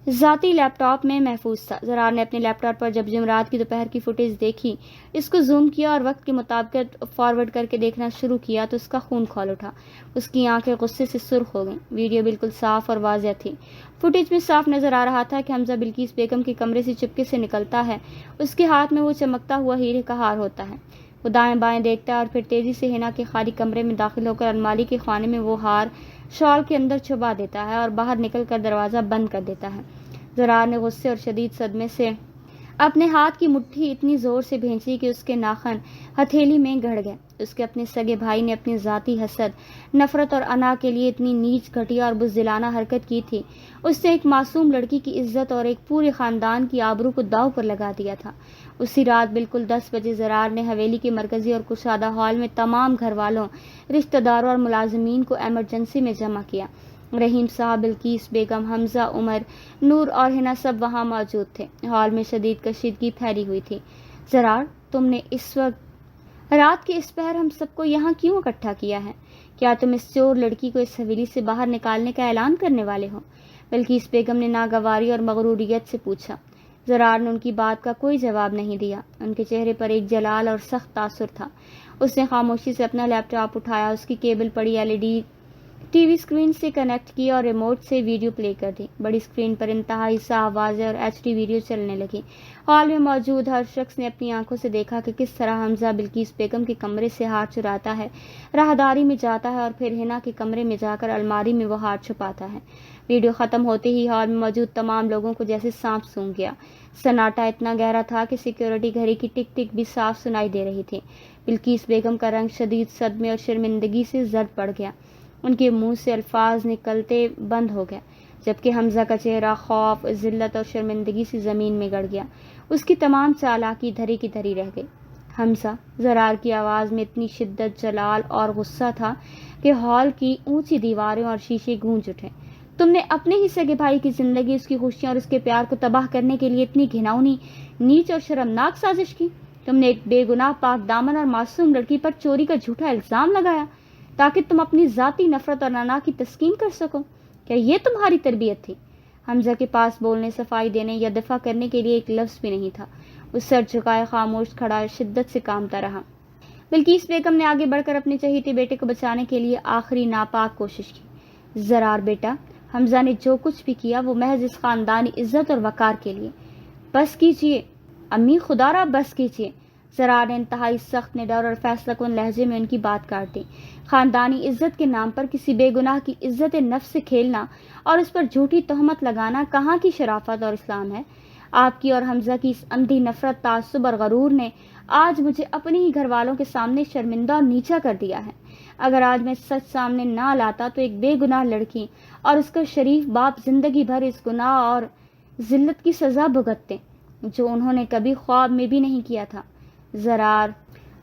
ذاتی لیپ ٹاپ میں محفوظ تھا۔ زرار نے اپنے لیپ ٹاپ پر جب جمعرات کی دوپہر کی فوٹیج دیکھی، اس کو زوم کیا اور وقت کے مطابق فارورڈ کر کے دیکھنا شروع کیا تو اس کا خون کھول اٹھا۔ اس کی آنکھیں غصے سے سرخ ہو گئیں۔ ویڈیو بالکل صاف اور واضح تھی۔ فوٹیج میں صاف نظر آ رہا تھا کہ حمزہ بلقیس بیگم کے کمرے سے چپکے سے نکلتا ہے۔ اس کے ہاتھ میں وہ چمکتا ہوا ہیرے کا ہار ہوتا ہے۔ وہ دائیں بائیں دیکھتا ہے اور پھر تیزی سے حنا کے خالی کمرے میں داخل ہو کر الماری کے خانے میں وہ ہار شال کے اندر چھپا دیتا ہے اور باہر نکل کر دروازہ بند کر دیتا ہے۔ زرار نے غصے اور شدید صدمے سے اپنے ہاتھ کی مٹھی اتنی زور سے بھینچی کہ اس کے ناخن ہتھیلی میں گڑ گئے۔ اس کے اپنے سگے بھائی نے اپنی ذاتی حسد، نفرت اور انا کے لیے اتنی نیچ، گھٹیا اور بزدلانہ حرکت کی تھی۔ اس نے ایک معصوم لڑکی کی عزت اور ایک پورے خاندان کی آبرو کو داؤ پر لگا دیا تھا۔ اسی رات بالکل 10 بجے زرار نے حویلی کے مرکزی اور کشادہ ہال میں تمام گھر والوں، رشتہ داروں اور ملازمین کو ایمرجنسی میں جمع کیا۔ رحیم صاحب، بلقیس بیگم، حمزہ، عمر، نور اور حنا سب وہاں موجود تھے۔ ہال میں شدید کشیدگی پھیلی ہوئی تھی۔ زرار، تم نے اس وقت رات کے اس پہر ہم سب کو یہاں کیوں اکٹھا کیا ہے؟ کیا تم اس چور لڑکی کو اس حویلی سے باہر نکالنے کا اعلان کرنے والے ہو؟ بلقیس بیگم نے ناگواری اور مغروریت سے پوچھا۔ زرار نے ان کی بات کا کوئی جواب نہیں دیا۔ ان کے چہرے پر ایک جلال اور سخت تاثر تھا۔ اس نے خاموشی سے اپنا لیپ ٹاپ اٹھایا، اس کی کیبل پڑی LED ٹی وی اسکرین سے کنیکٹ کی اور ریموٹ سے ویڈیو پلے کر دی۔ بڑی اسکرین پر انتہائی صاف، واضح اور HD ویڈیو چلنے لگی۔ ہال میں موجود ہر شخص نے اپنی آنکھوں سے دیکھا کہ کس طرح حمزہ بلقیس بیگم کے کمرے سے ہار چراتا ہے، راہداری میں جاتا ہے اور پھر حنا کے کمرے میں جا کر الماری میں وہ ہار چھپاتا ہے۔ ویڈیو ختم ہوتے ہی ہال میں موجود تمام لوگوں کو جیسے سانپ سونگھ گیا۔ سناٹا اتنا گہرا تھا کہ سیکیورٹی گھڑی کی ٹک ٹک بھی صاف سنائی دے رہی تھی۔ بلقیس بیگم کا رنگ شدید صدمے اور شرمندگی سے زرد پڑ گیا۔ ان کے منہ سے الفاظ نکلتے بند ہو گئے، جبکہ حمزہ کا چہرہ خوف، ذلت اور شرمندگی سے زمین میں گڑ گیا۔ اس کی تمام چالاکی دھری کی دھری رہ گئی۔ حمزہ، زرار کی آواز میں اتنی شدت، جلال اور غصہ تھا کہ ہال کی اونچی دیواریں اور شیشے گونج اٹھے۔ تم نے اپنے ہی سگے بھائی کی زندگی، اس کی خوشیاں اور اس کے پیار کو تباہ کرنے کے لیے اتنی گھناؤنی، نیچ اور شرمناک سازش کی۔ تم نے ایک بے گناہ پاک دامن اور معصوم لڑکی پر چوری کا جھوٹا الزام لگایا تاکہ تم اپنی ذاتی نفرت اور انا کی تسکین کر سکو۔ کیا یہ تمہاری تربیت تھی؟ حمزہ کے پاس بولنے، صفائی دینے یا دفاع کرنے کے لیے ایک لفظ بھی نہیں تھا۔ وہ سر جھکائے خاموش کھڑا شدت سے کانپتا رہا۔ بلقیس بیگم نے آگے بڑھ کر اپنے چہیتے بیٹے کو بچانے کے لیے آخری ناپاک کوشش کی۔ زرار بیٹا، حمزہ نے جو کچھ بھی کیا وہ محض اس خاندانی عزت اور وقار کے لیے۔ بس کیجیے امی، خدا را بس کیجیے۔ زرار نے انتہائی سخت، نڈر اور فیصلہ کن لہجے میں ان کی بات کاٹ دی۔ خاندانی عزت کے نام پر کسی بے گناہ کی عزت نفس سے کھیلنا اور اس پر جھوٹی تہمت لگانا کہاں کی شرافت اور اسلام ہے؟ آپ کی اور حمزہ کی اس اندھی نفرت، تعصب اور غرور نے آج مجھے اپنے ہی گھر والوں کے سامنے شرمندہ اور نیچا کر دیا ہے۔ اگر آج میں سچ سامنے نہ لاتا تو ایک بے گناہ لڑکی اور اس کا شریف باپ زندگی بھر اس گناہ اور ذلت کی سزا بھگتتے جو انہوں نے کبھی خواب میں بھی نہیں کیا تھا۔ زرار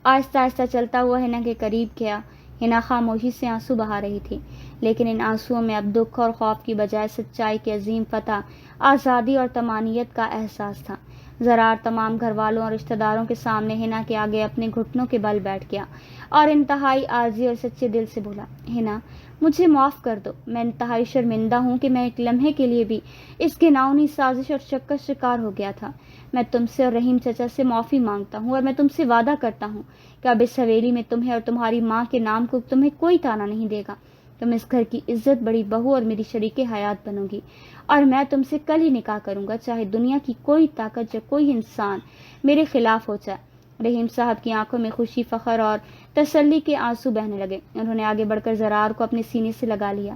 آہستہ آہستہ چلتا ہوا حنا کے قریب گیا۔ حنا خاموشی سے آنسو بہا رہی تھی، لیکن ان آنسوؤں میں اب دکھ اور خوف کی بجائے سچائی کی عظیم فتح، آزادی اور طمانینت کا احساس تھا۔ زرار تمام گھر والوں اور رشتہ داروں کے سامنے حنا کے آگے اپنے گھٹنوں کے بل بیٹھ گیا اور انتہائی عاجزی اور سچے دل سے بولا، حنا، مجھے معاف کر دو۔ میں انتہائی شرمندہ ہوں کہ میں ایک لمحے کے لیے بھی اس گھناؤنی سازش اور شک کا شکار ہو گیا تھا۔ میں تم سے اور رحیم چچا سے معافی مانگتا ہوں اور میں تم سے وعدہ کرتا ہوں کہ اب اس حویلی میں تمہیں اور تمہاری ماں کے نام کو تمہیں کوئی تانا نہیں دے گا۔ تم اس گھر کی عزت بڑی بہو اور میری شریک حیات بنو گی اور میں تم سے کل ہی نکاح کروں گا، چاہے دنیا کی کوئی طاقت یا کوئی انسان میرے خلاف ہو جائے۔ رحیم صاحب کی آنکھوں میں خوشی، فخر اور تسلی کے آنسو بہنے لگے۔ انہوں نے آگے بڑھ کر زرار کو اپنے سینے سے لگا لیا۔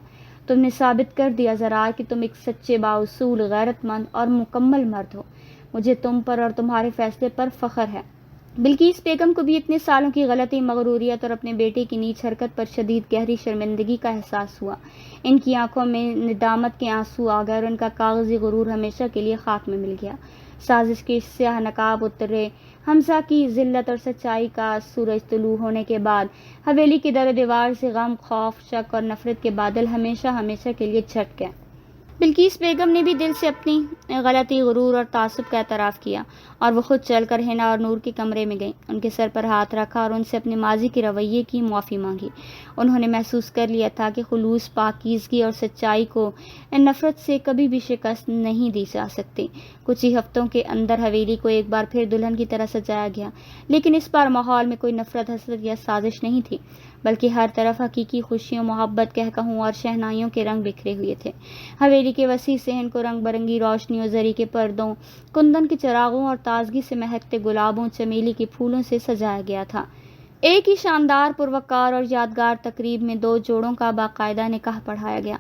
تم نے ثابت کر دیا زرار کہ تم ایک سچے، بااصول، غیرت مند اور مکمل مرد ہو۔ مجھے تم پر اور تمہارے فیصلے پر فخر ہے۔ بلقیس بیگم کو بھی اتنے سالوں کی غلطی، مغروریت اور اپنے بیٹے کی نیچ حرکت پر شدید گہری شرمندگی کا احساس ہوا۔ ان کی آنکھوں میں ندامت کے آنسو آ گئے اور ان کا کاغذی غرور ہمیشہ کے لیے خاک میں مل گیا۔ سازش کے سیاہ نقاب اترے۔ حمزہ کی ذلت اور سچائی کا سورج طلوع ہونے کے بعد حویلی کے در و دیوار سے غم، خوف، شک اور نفرت کے بادل ہمیشہ ہمیشہ کے لیے چھٹ گئے۔ بلقیس بیگم نے بھی دل سے اپنی غلطی، غرور اور تعصب کا اعتراف کیا اور وہ خود چل کر حنا اور نور کے کمرے میں گئیں، ان کے سر پر ہاتھ رکھا اور ان سے اپنے ماضی کے رویے کی معافی مانگی۔ انہوں نے محسوس کر لیا تھا کہ خلوص، پاکیزگی اور سچائی کو نفرت سے کبھی بھی شکست نہیں دی جا سکتی۔ کچھ ہی ہفتوں کے اندر حویلی کو ایک بار پھر دلہن کی طرح سجایا گیا، لیکن اس بار ماحول میں کوئی نفرت، حسد یا سازش نہیں تھی، بلکہ ہر طرف حقیقی خوشیوں، محبت، کہکہوں اور شہنائیوں کے رنگ بکھرے ہوئے تھے۔ حویلی کے وسیع صحن کو رنگ برنگی روشنیوں، زری کے پردوں، کندن کے چراغوں اور تازگی سے مہکتے گلابوں، چمیلی کے پھولوں سے سجایا گیا تھا۔ ایک ہی شاندار، پروقار اور یادگار تقریب میں دو جوڑوں کا باقاعدہ نکاح پڑھایا گیا۔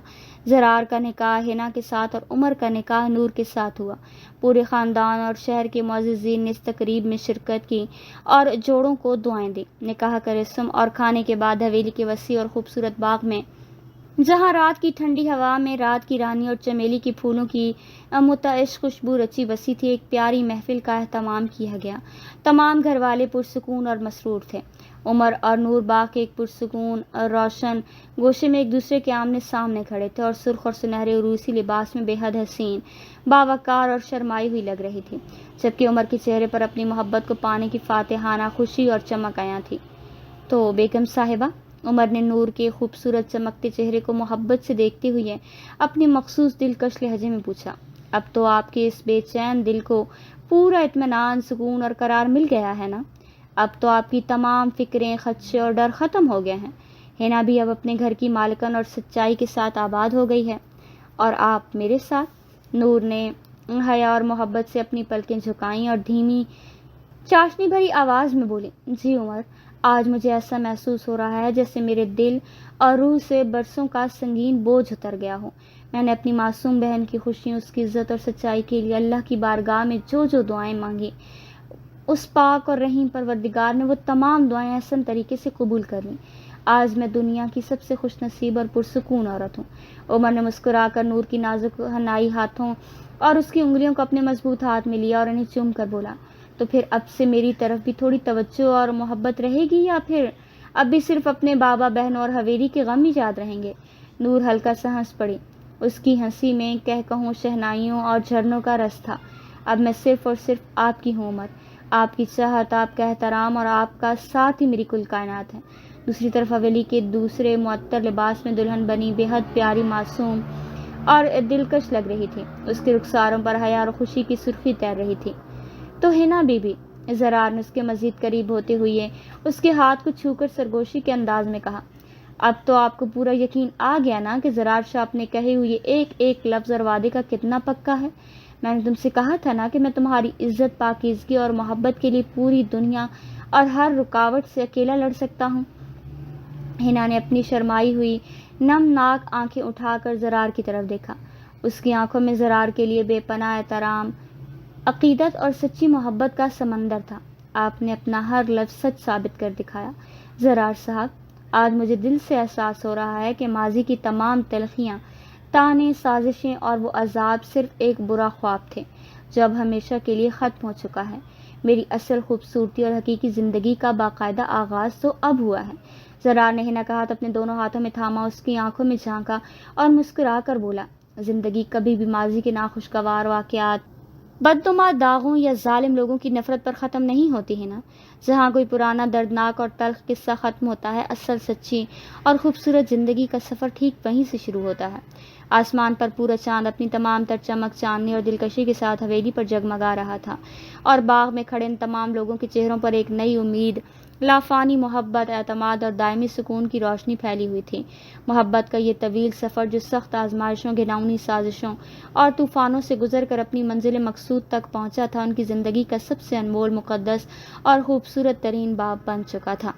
زرار کا نکاح حنا کے ساتھ اور عمر کا نکاح نور کے ساتھ ہوا۔ پورے خاندان اور شہر کے معززین نے اس تقریب میں شرکت کی اور جوڑوں کو دعائیں دیں۔ نکاح کا رسم اور کھانے کے بعد حویلی کے وسیع اور خوبصورت باغ میں، جہاں رات کی ٹھنڈی ہوا میں رات کی رانی اور چمیلی کے پھولوں کی متعش خوشبو رچی بسی تھی، ایک پیاری محفل کا اہتمام کیا گیا۔ تمام گھر والے پرسکون اور مسرور تھے۔ عمر اور نور باغ کے ایک پرسکون اور روشن گوشے میں ایک دوسرے کے آمنے سامنے کھڑے تھے اور سرخ اور سنہرے عروسی لباس میں بے حد حسین، باوقار اور شرمائی ہوئی لگ رہی تھی، جبکہ عمر کے چہرے پر اپنی محبت کو پانے کی فاتحانہ خوشی اور چمک عیاں تھی۔ تو بیگم صاحبہ، عمر نے نور کے خوبصورت چمکتے چہرے کو محبت سے دیکھتے ہوئے اپنے مخصوص دلکش لہجے میں پوچھا، اب تو آپ کے اس بے چین دل کو پورا اطمینان، سکون اور قرار مل گیا ہے نا؟ اب تو آپ کی تمام فکریں، خدشے اور ڈر ختم ہو گئے ہیں۔ حنا بھی اب اپنے گھر کی مالکن اور سچائی کے ساتھ آباد ہو گئی ہے، اور آپ میرے ساتھ۔ نور نے حیا اور محبت سے اپنی پلکیں جھکائیں اور دھیمی، چاشنی بھری آواز میں بولے، جی عمر، آج مجھے ایسا محسوس ہو رہا ہے جیسے میرے دل اور روح سے برسوں کا سنگین بوجھ اتر گیا ہو۔ میں نے اپنی معصوم بہن کی خوشیوں، اس کی عزت اور سچائی کے لیے اللہ کی بارگاہ میں جو دعائیں مانگی، اس پاک اور رحیم پروردگار نے وہ تمام دعائیں احسن طریقے سے قبول کر لیں۔ آج میں دنیا کی سب سے خوش نصیب اور پرسکون عورت ہوں۔ عمر نے مسکرا کر نور کی نازک حنائی ہاتھوں اور اس کی انگلیوں کو اپنے مضبوط ہاتھ میں لیا اور انہیں چوم کر بولا، تو پھر اب سے میری طرف بھی تھوڑی توجہ اور محبت رہے گی، یا پھر اب بھی صرف اپنے بابا، بہن اور حویلی کے غم ہی یاد رہیں گے؟ نور ہلکا سا ہنس پڑی۔ اس کی ہنسی میں کہکہوں، شہنائیوں اور جھرنوں کا رس تھا۔ اب میں صرف اور صرف آپ کی ہوں عمر، آپ کی چاہت، آپ کا احترام اور آپ کا ساتھ ہی میری کل کائنات ہے۔ دوسری طرف حویلی کے دوسرے معطر لباس میں دلہن بنی بے حد پیاری، معصوم اور دلکش لگ رہی تھی۔ اس کے رخساروں پر حیا اور خوشی کی سرخی تیر رہی تھی۔ تو حنا بی بی، زرار نے اس کے مزید قریب ہوتے ہوئے اس کے ہاتھ کو چھو کر سرگوشی کے انداز میں کہا، اب تو آپ کو پورا یقین آ گیا نا کہ زرار شاہ اپنے کہے ہوئے ایک ایک لفظ اور وعدے کا کتنا پکا ہے؟ میں نے تم سے کہا تھا نا کہ میں تمہاری عزت، پاکیزگی اور محبت کے لیے پوری دنیا اور ہر رکاوٹ سے اکیلا لڑ سکتا ہوں۔ حنا نے اپنی شرمائی ہوئی نمناک آنکھیں اٹھا کر زرار کی طرف دیکھا۔ اس کی آنکھوں میں زرار کے لیے بے پناہ احترام، عقیدت اور سچی محبت کا سمندر تھا۔ آپ نے اپنا ہر لفظ سچ ثابت کر دکھایا۔ زرار صاحب، آج مجھے دل سے احساس ہو رہا ہے کہ ماضی کی تمام تلخیاں، تانے، سازشیں اور وہ عذاب صرف ایک برا خواب تھے جو اب ہمیشہ کے لیے ختم ہو چکا ہے۔ میری اصل خوبصورتی اور حقیقی زندگی کا باقاعدہ آغاز تو اب ہوا ہے۔ زرار نے حنا کا ہاتھ اپنے دونوں ہاتھوں میں تھاما، اس کی آنکھوں میں جھانکا اور مسکرا کر بولا، زندگی کبھی بھی ماضی کے ناخوشگوار واقعات، بدنما داغوں یا ظالم لوگوں کی نفرت پر ختم نہیں ہوتی ہے نا۔ جہاں کوئی پرانا دردناک اور تلخ قصہ ختم ہوتا ہے، اصل سچی اور خوبصورت زندگی کا سفر ٹھیک وہیں سے شروع ہوتا ہے۔ آسمان پر پورا چاند اپنی تمام تر چمک، چاندنی اور دلکشی کے ساتھ حویلی پر جگمگا رہا تھا، اور باغ میں کھڑے ان تمام لوگوں کے چہروں پر ایک نئی امید، لافانی محبت، اعتماد اور دائمی سکون کی روشنی پھیلی ہوئی تھی۔ محبت کا یہ طویل سفر جو سخت آزمائشوں، گھناؤنی سازشوں اور طوفانوں سے گزر کر اپنی منزل مقصود تک پہنچا تھا، ان کی زندگی کا سب سے انمول، مقدس اور خوبصورت ترین باب بن چکا تھا۔